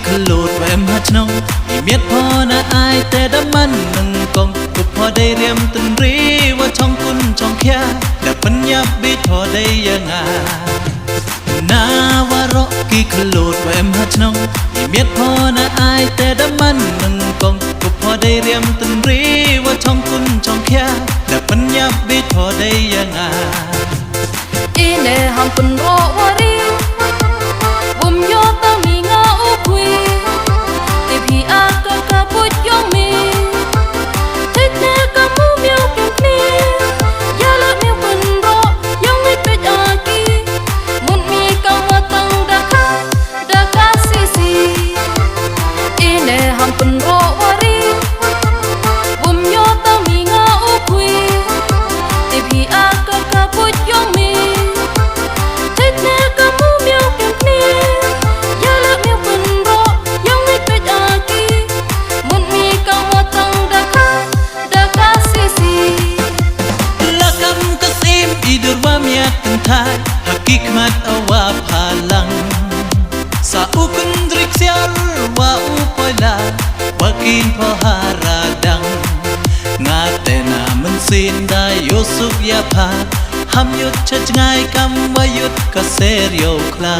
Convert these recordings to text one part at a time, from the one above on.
ขลุดแหวมหัดนงอีเมียดพอนะอายแต่ดำมันหนึ่งกงกุบพอได้เรียมตันรีว่าช่องกุนช่องแค่แต่ปัญญาบิดพอได้ยังไงนาวารอกีขลุดแหวมหัดนงอีเมียดพอนะอายแต่ดำมันหนึ่งกงกุบพอได้เรียมตันรีว่าช่องกุนช่องแค่แต่ปัญญาบิดพอได้ยังไงอีเน่หำเป็นโรวารีบุมโยตามีงาอุคุยติพี่อากะกะปุดยองมีทิดเนกะมูเมียวเก็บนี้ยาละเมียวเป็นโรยองไม่เป็นอากีมุนมีกะมาตังดะกะซีซีอีเน่หำเป็นโรวารีบุมโยตามีงาอุคุยติพี่อากะกะปุดยองมีThai hakikat awa phalang sa ukundrik siar wa upoila wakin poharadang ngate na mensin da yusuk ya pha ham yut chach ngai kam wayut ka serio kla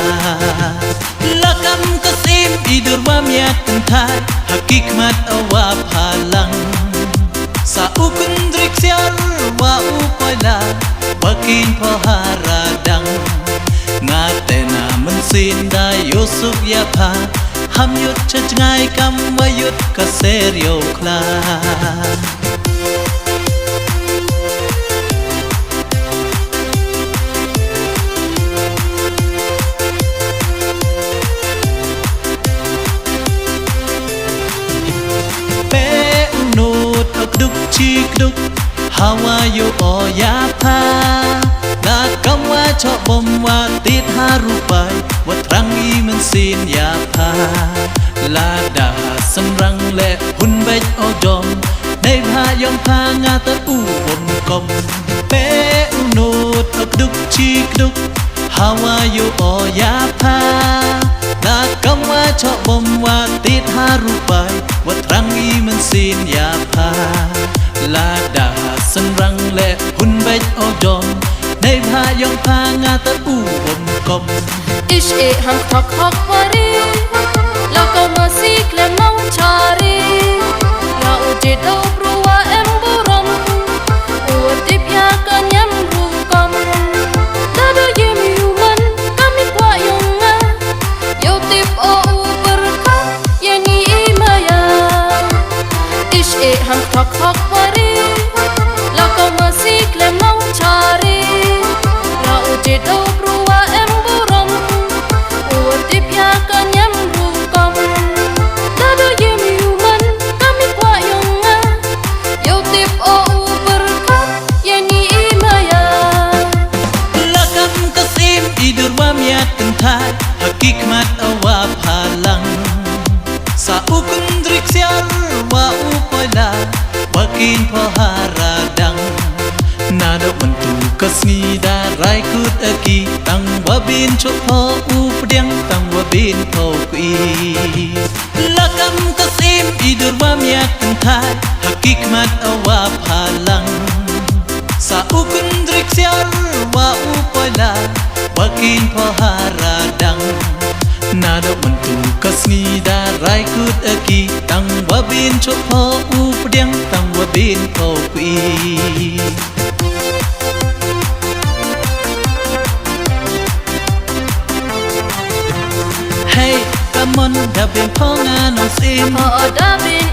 lakam kasim idur wa miat Thai hakikat awa phalang sa ukundrik siar wa upoila wakin poharadang ngate na mensin da yusuk ya pha ham yut chach ngai kam wayut ka serio kla pe nut ak duk chi duk Hawa yo oya pa na kamwa cho bom wa tit harupai wa trangi men sin ya pa la da samrang le hun bech odom dei pha yong pha nga ta u bom kom pe unut ak duk chi duk Hawa yo oya pa na kamwa cho bom wa tit harupai wa trangi men sin ya pa la da sân răng lệ hun bách ô đom đây pha yong pha nga ta u bom kom ish e ham thak hak wari la ko ma sik le nong chari la u je do bruwa em burom u tip ya ka nyam ru kom da do ye mi human kami kwa yong nga yo tip o u berka ye ni imaya ish e ham thak hak wari Masik lem nong chari la uje do bruwa em burom utip ya kanyam rukom dado yem human kami kwa yonga yo tip o berkat yeni imaya lakam kasim idur wa miat Thai hakikat awa phalang sa ukundrik siar wa upoila wakin poharadang nado mentu kasni da rai kut aki tang wabin chok po updeng tang wabin po kui lakam kasim idur wa miat Thai hakikat awa phalang sa ukundrik siar wa upoila wakin poharadang nado mentu kasni da rai kut aki tang wabin chok po updeng tang wabin po kui Hey, come on, da bin po nga nong sin po da bin